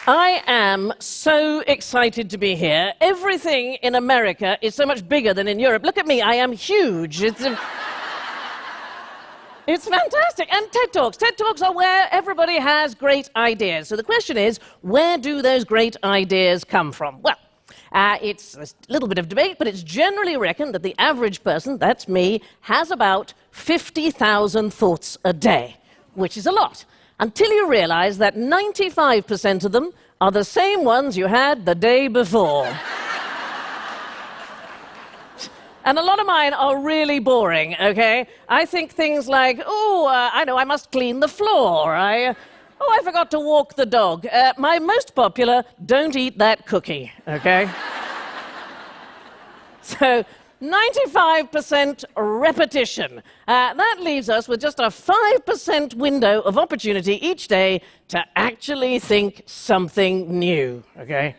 I am so excited to be here. Everything in America is so much bigger than in Europe. Look at me, I am huge. It's fantastic. And TED Talks. TED Talks are where everybody has great ideas. So the question is, where do those great ideas come from? Well, it's a little bit of debate, but it's generally reckoned that the average person, that's me, has about 50,000 thoughts a day, which is a lot. Until you realize that 95% of them are the same ones you had the day before. And a lot of mine are really boring, okay? I think things like, I know, I must clean the floor. I forgot to walk the dog. My most popular, don't eat that cookie, okay? So, 95% repetition. That leaves us with just a 5% window of opportunity each day to actually think something new, okay?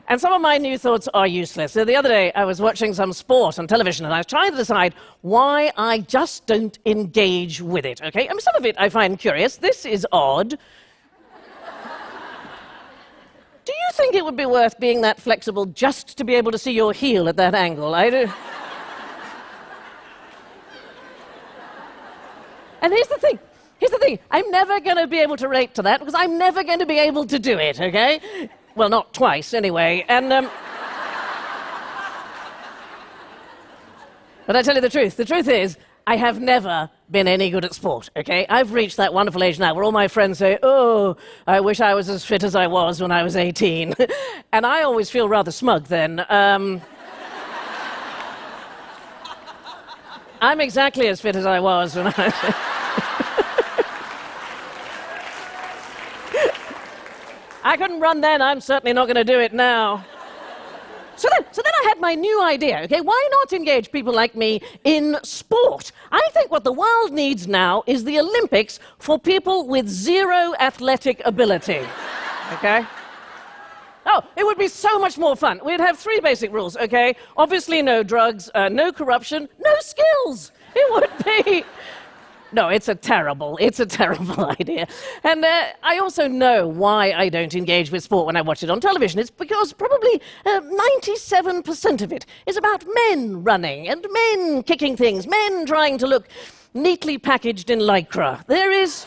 And some of my new thoughts are useless. So the other day, I was watching some sport on television, and I was trying to decide why I just don't engage with it, okay? I mean, some of it I find curious. This is odd. Do you think it would be worth being that flexible just to be able to see your heel at that angle? I do. And here's the thing, I'm never going to be able to relate to that because I'm never going to be able to do it, okay? Well, not twice, anyway, and, But I tell you the truth is, I have never been any good at sport, okay? I've reached that wonderful age now where all my friends say, oh, I wish I was as fit as I was when I was 18. And I always feel rather smug then. I'm exactly as fit as I was when I was... I couldn't run then, I'm certainly not going to do it now. So then I had my new idea, okay? Why not engage people like me in sport? I think what the world needs now is the Olympics for people with zero athletic ability, okay? Oh, it would be so much more fun. We'd have 3 basic rules, okay? Obviously no drugs, no corruption, no skills. It would be... No, it's a terrible idea. And I also know why I don't engage with sport when I watch it on television. It's because probably 97% of it is about men running and men kicking things, men trying to look neatly packaged in Lycra. There is...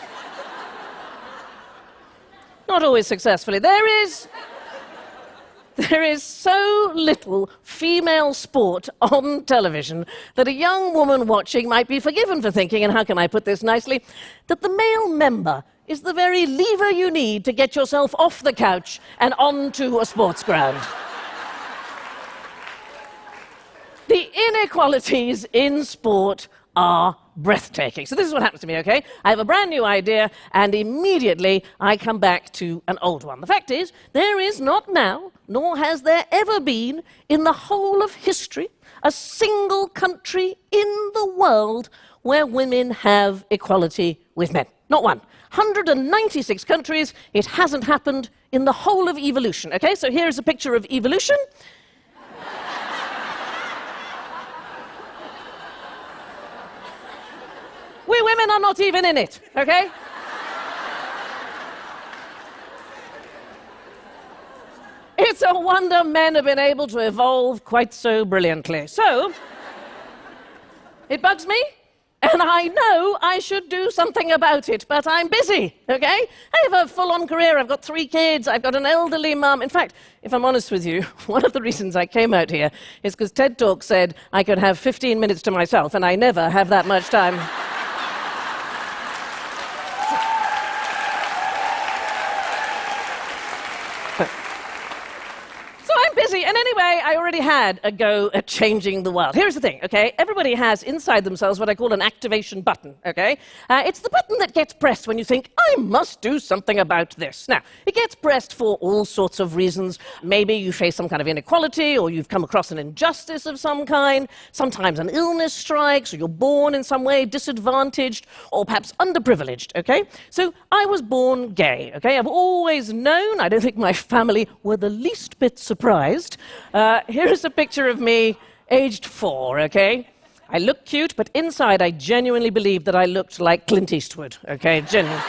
Not always successfully. There is so little female sport on television that a young woman watching might be forgiven for thinking, and how can I put this nicely, that the male member is the very lever you need to get yourself off the couch and onto a sports ground. The inequalities in sport are breathtaking. So this is what happens to me, okay? I have a brand new idea, and immediately I come back to an old one. The fact is, there is not now, nor has there ever been, in the whole of history, a single country in the world where women have equality with men. Not one. 196 countries, it hasn't happened in the whole of evolution, okay? So here's a picture of evolution. We women are not even in it, okay? It's a wonder men have been able to evolve quite so brilliantly. So, it bugs me, and I know I should do something about it, but I'm busy, okay? I have a full-on career, I've got 3 kids, I've got an elderly mum. In fact, if I'm honest with you, one of the reasons I came out here is because TED Talk said I could have 15 minutes to myself, and I never have that much time. And anyway, I already had a go at changing the world. Here's the thing, okay? Everybody has inside themselves what I call an activation button, okay? It's the button that gets pressed when you think, I must do something about this. Now, it gets pressed for all sorts of reasons. Maybe you face some kind of inequality, or you've come across an injustice of some kind. Sometimes an illness strikes, or you're born in some way disadvantaged, or perhaps underprivileged, okay? So I was born gay, okay? I've always known, I don't think my family were the least bit surprised. Here's a picture of me, aged 4, okay? I look cute, but inside I genuinely believed that I looked like Clint Eastwood, okay? Genuinely.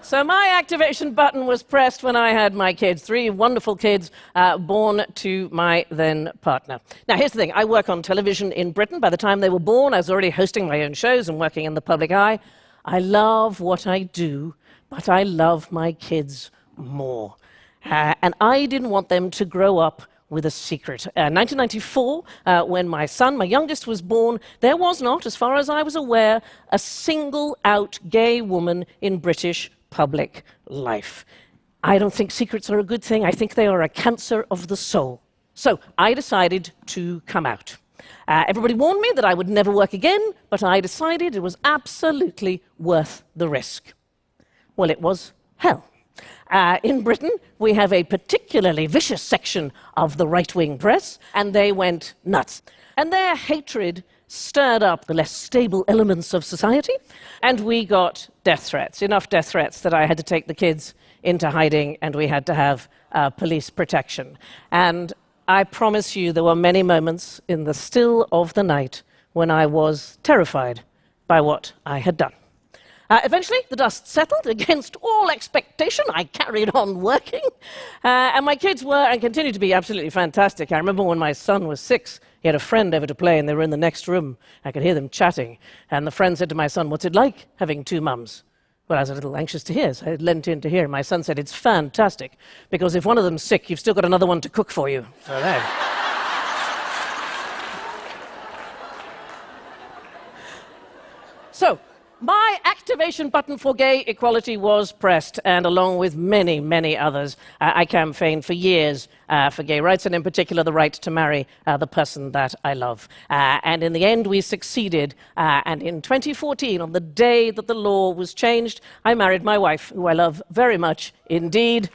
So my activation button was pressed when I had my kids, 3 wonderful kids born to my then partner. Now, here's the thing. I work on television in Britain. By the time they were born, I was already hosting my own shows and working in the public eye. I love what I do, but I love my kids more. And I didn't want them to grow up with a secret. 1994, when my son, my youngest, was born, there was not, as far as I was aware, a single-out gay woman in British public life. I don't think secrets are a good thing. I think they are a cancer of the soul. So I decided to come out. Everybody warned me that I would never work again, but I decided it was absolutely worth the risk. Well, it was hell. In Britain, we have a particularly vicious section of the right-wing press, and they went nuts. And their hatred stirred up the less stable elements of society, and we got death threats, enough death threats that I had to take the kids into hiding, and we had to have police protection. And I promise you there were many moments in the still of the night when I was terrified by what I had done. Eventually, the dust settled. Against all expectation, I carried on working. And my kids were and continue to be absolutely fantastic. I remember when my son was 6, he had a friend over to play, and they were in the next room. I could hear them chatting. And the friend said to my son, "What's it like having 2 mums?" Well, I was a little anxious to hear, so I leant in to hear. My son said, "It's fantastic, because if one of them's sick, you've still got another one to cook for you." So there. So, my activation button for gay equality was pressed, and along with many, many others, I campaigned for years for gay rights, and in particular the right to marry the person that I love. And in the end, we succeeded. And in 2014, on the day that the law was changed, I married my wife, who I love very much indeed.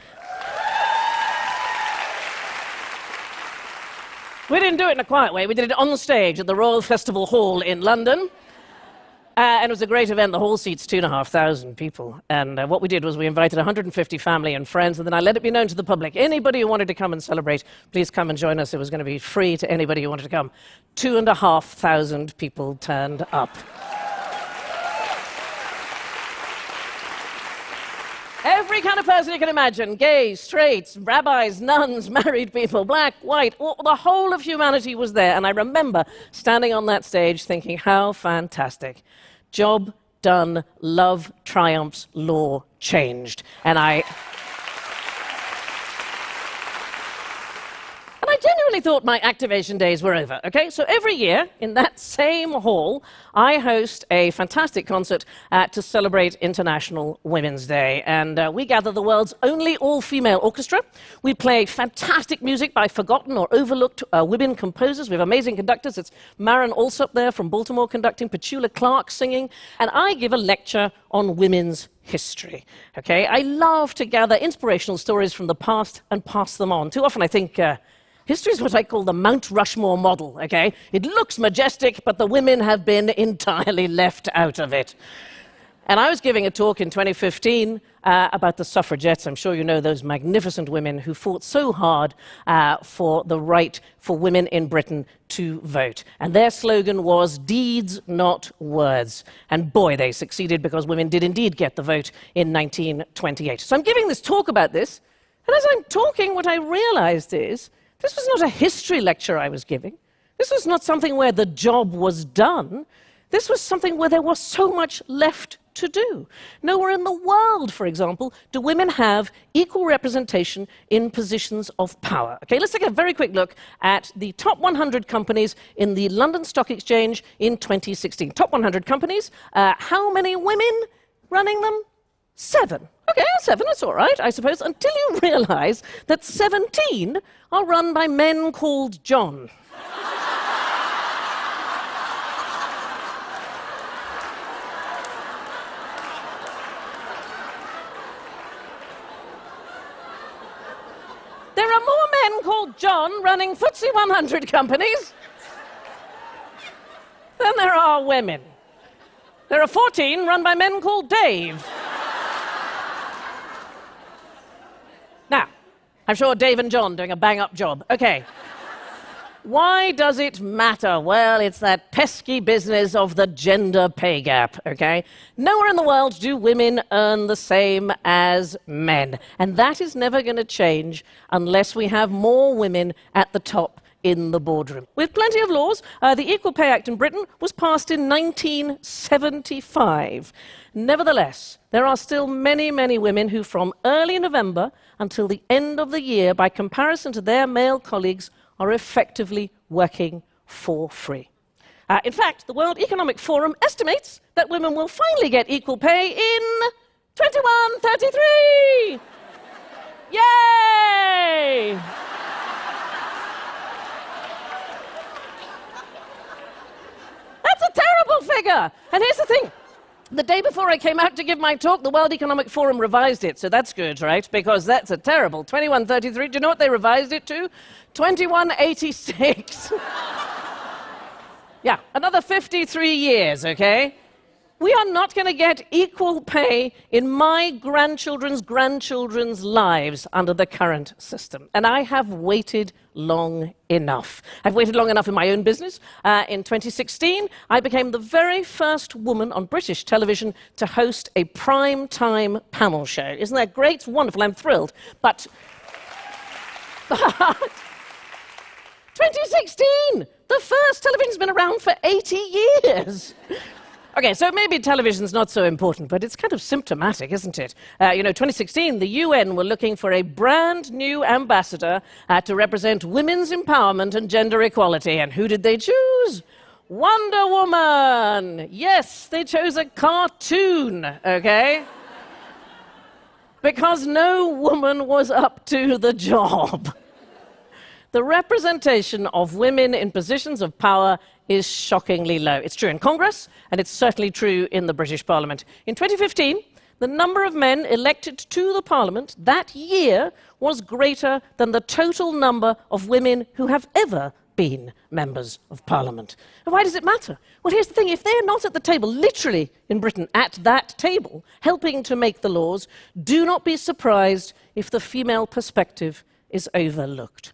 We didn't do it in a quiet way. We did it on stage at the Royal Festival Hall in London. And it was a great event. The hall seats 2,500 people. And what we did was we invited 150 family and friends, and then I let it be known to the public. Anybody who wanted to come and celebrate, please come and join us. It was going to be free to anybody who wanted to come. 2,500 people turned up. Every kind of person you can imagine. Gays, straights, rabbis, nuns, married people, black, white, the whole of humanity was there. And I remember standing on that stage thinking, how fantastic. Job done, love triumphs, law changed. And I genuinely thought my activation days were over, okay? So every year, in that same hall, I host a fantastic concert to celebrate International Women's Day. And we gather the world's only all-female orchestra. We play fantastic music by forgotten or overlooked women composers. We have amazing conductors. It's Maren Alsop there from Baltimore conducting, Petula Clark singing. And I give a lecture on women's history, okay? I love to gather inspirational stories from the past and pass them on. Too often I think history is what I call the Mount Rushmore model, okay? It looks majestic, but the women have been entirely left out of it. And I was giving a talk in 2015 about the suffragettes. I'm sure you know those magnificent women who fought so hard for the right for women in Britain to vote. And their slogan was, "Deeds, not words." And boy, they succeeded, because women did indeed get the vote in 1928. So I'm giving this talk about this, and as I'm talking, what I realized is, this was not a history lecture I was giving. This was not something where the job was done. This was something where there was so much left to do. Nowhere in the world, for example, do women have equal representation in positions of power. Okay, let's take a very quick look at the top 100 companies in the London Stock Exchange in 2016. Top 100 companies. How many women running them? 7. Okay, 7, that's all right, I suppose, until you realize that 17 are run by men called John. There are more men called John running FTSE 100 companies than there are women. There are 14 run by men called Dave. Now, I'm sure Dave and John doing a bang-up job. Okay. Why does it matter? Well, it's that pesky business of the gender pay gap, okay? Nowhere in the world do women earn the same as men. And that is never going to change unless we have more women at the top in the boardroom. With plenty of laws, the Equal Pay Act in Britain was passed in 1975. Nevertheless, there are still many, many women who, from early November until the end of the year, by comparison to their male colleagues, are effectively working for free. In fact, the World Economic Forum estimates that women will finally get equal pay in 2133! Yay! That's a terrible figure! And here's the thing. The day before I came out to give my talk, the World Economic Forum revised it, so that's good, right? Because that's a terrible 2133. Do you know what they revised it to? 2186. Yeah, another 53 years, okay? We are not going to get equal pay in my grandchildren's grandchildren's lives under the current system. And I have waited long enough. I've waited long enough in my own business. In 2016, I became the very first woman on British television to host a prime-time panel show. Isn't that great? It's wonderful. I'm thrilled. But 2016! The first television's been around for 80 years. Okay, so maybe television's not so important, but it's kind of symptomatic, isn't it? 2016, the UN were looking for a brand new ambassador to represent women's empowerment and gender equality. And who did they choose? Wonder Woman! Yes, they chose a cartoon, okay? Because no woman was up to the job. The representation of women in positions of power is shockingly low. It's true in Congress, and it's certainly true in the British Parliament. In 2015, the number of men elected to the Parliament that year was greater than the total number of women who have ever been members of Parliament. And why does it matter? Well, here's the thing. If they're not at the table, literally in Britain, at that table, helping to make the laws, do not be surprised if the female perspective is overlooked.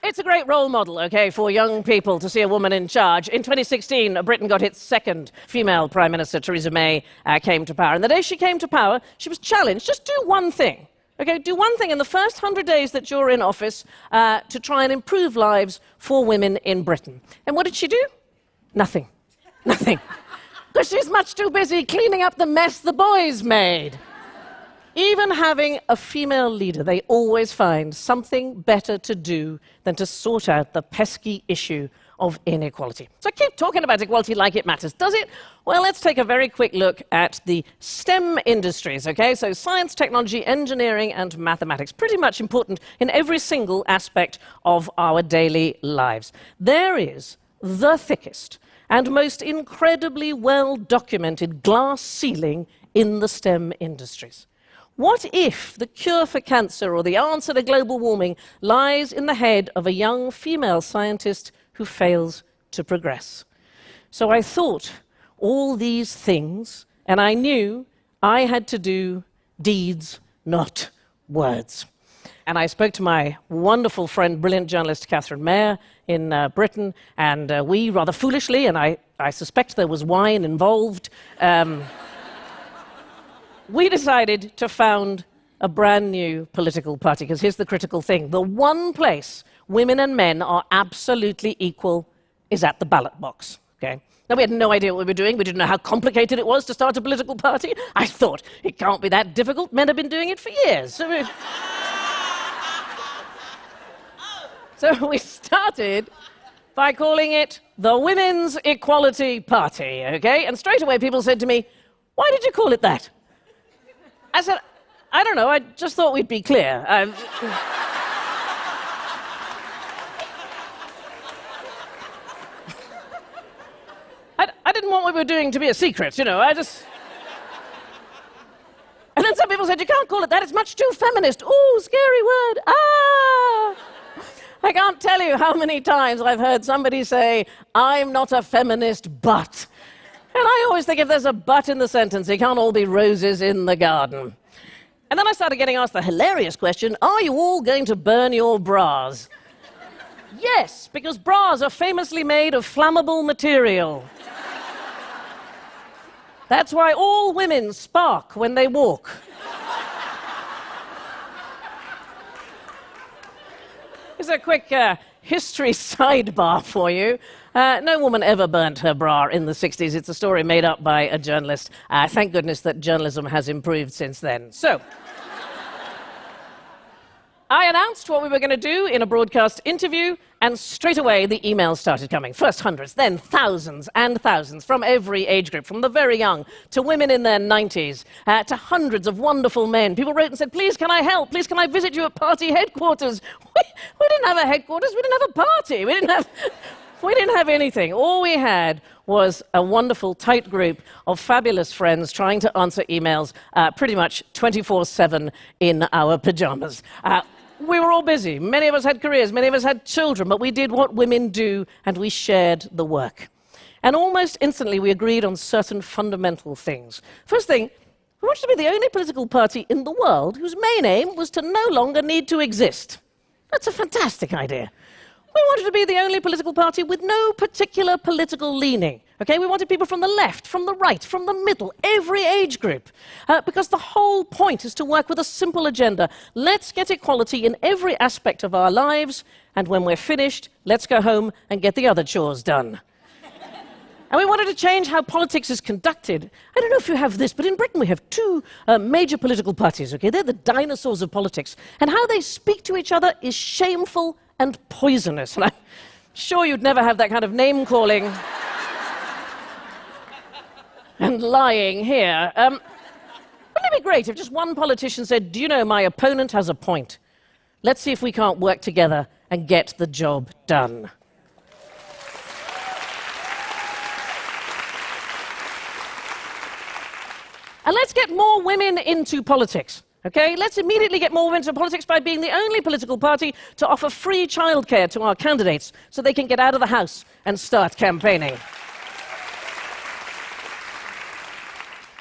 It's a great role model, okay, for young people to see a woman in charge. In 2016, Britain got its second female Prime Minister. Theresa May came to power. And the day she came to power, she was challenged, just do one thing. Okay, do one thing in the first 100 days that you're in office to try and improve lives for women in Britain. And what did she do? Nothing. Nothing. Because she's much too busy cleaning up the mess the boys made. Even having a female leader, they always find something better to do than to sort out the pesky issue of inequality. So I keep talking about equality like it matters. Does it? Well, let's take a very quick look at the STEM industries, okay? So science, technology, engineering, and mathematics. Pretty much important in every single aspect of our daily lives. There is the thickest and most incredibly well-documented glass ceiling in the STEM industries. What if the cure for cancer or the answer to global warming lies in the head of a young female scientist who fails to progress? So I thought all these things, and I knew I had to do deeds, not words. And I spoke to my wonderful friend, brilliant journalist Catherine Mayer in Britain, and we, rather foolishly, and I suspect there was wine involved, we decided to found a brand new political party, because here's the critical thing. The one place women and men are absolutely equal is at the ballot box, okay? Now, we had no idea what we were doing. We didn't know how complicated it was to start a political party. I thought, it can't be that difficult. Men have been doing it for years. So we started by calling it the Women's Equality Party, okay? And straight away people said to me, why did you call it that? I said, I don't know, I just thought we'd be clear. I didn't want what we were doing to be a secret, you know, And then some people said, you can't call it that, it's much too feminist. Ooh, scary word, ah! I can't tell you how many times I've heard somebody say, I'm not a feminist, but... And I always think if there's a but in the sentence, it can't all be roses in the garden. And then I started getting asked the hilarious question, are you all going to burn your bras? Yes, because bras are famously made of flammable material. That's why all women spark when they walk. Here's a quick history sidebar for you. No woman ever burnt her bra in the 60s. It's a story made up by a journalist. Thank goodness that journalism has improved since then. So, I announced what we were going to do in a broadcast interview, and straight away the emails started coming. First hundreds, then thousands and thousands from every age group, from the very young to women in their 90s, to hundreds of wonderful men. People wrote and said, please, can I help? Please, can I visit you at party headquarters? We didn't have a headquarters. We didn't have a party. We didn't have anything. All we had was a wonderful, tight group of fabulous friends trying to answer emails pretty much 24/7 in our pajamas. We were all busy. Many of us had careers, many of us had children, but we did what women do, and we shared the work. And almost instantly, we agreed on certain fundamental things. First thing, we wanted to be the only political party in the world whose main aim was to no longer need to exist. That's a fantastic idea. We wanted to be the only political party with no particular political leaning. Okay, we wanted people from the left, from the right, from the middle, every age group. Because the whole point is to work with a simple agenda. Let's get equality in every aspect of our lives, and when we're finished, let's go home and get the other chores done. And we wanted to change how politics is conducted. I don't know if you have this, but in Britain we have two major political parties, okay? They're the dinosaurs of politics. And how they speak to each other is shameful and poisonous. And I'm sure you'd never have that kind of name-calling and lying here. Wouldn't it be great if just one politician said, do you know, my opponent has a point. Let's see if we can't work together and get the job done. And let's get more women into politics. Okay, let's immediately get more women into politics by being the only political party to offer free childcare to our candidates so they can get out of the house and start campaigning.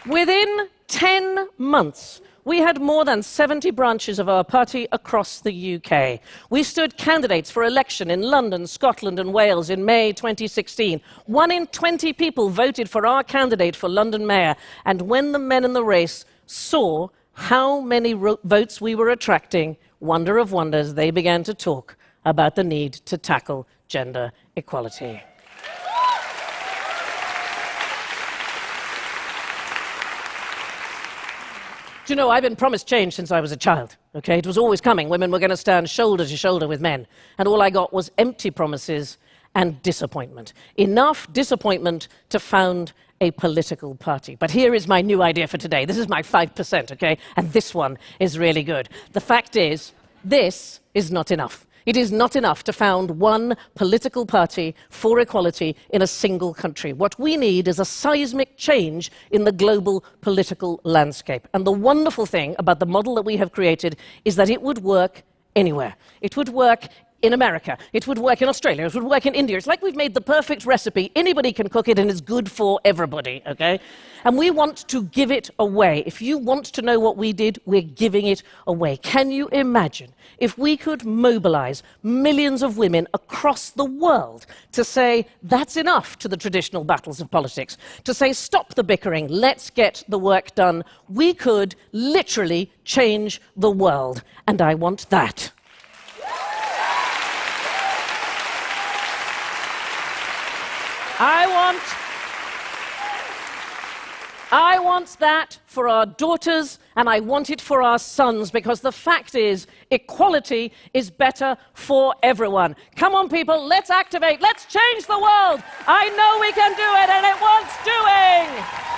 Within 10 months, we had more than 70 branches of our party across the UK. We stood candidates for election in London, Scotland and Wales in May 2016. 1 in 20 people voted for our candidate for London Mayor. And when the men in the race saw how many votes we were attracting, wonder of wonders, they began to talk about the need to tackle gender equality. Do you know, I've been promised change since I was a child, okay? It was always coming. Women were going to stand shoulder to shoulder with men. And all I got was empty promises and disappointment. Enough disappointment to found a political party. But here is my new idea for today. This is my 5%, okay? And this one is really good. The fact is, this is not enough. It is not enough to found one political party for equality in a single country. What we need is a seismic change in the global political landscape. And the wonderful thing about the model that we have created is that it would work anywhere. It would work in America. It would work in Australia. It would work in India. It's like we've made the perfect recipe. Anybody can cook it, and it's good for everybody, okay? And we want to give it away. If you want to know what we did, we're giving it away. Can you imagine if we could mobilize millions of women across the world to say, that's enough to the traditional battles of politics, to say, stop the bickering, let's get the work done. We could literally change the world, and I want that. I want that for our daughters, and I want it for our sons, because the fact is, equality is better for everyone. Come on, people, let's activate, let's change the world. I know we can do it, and it wants doing.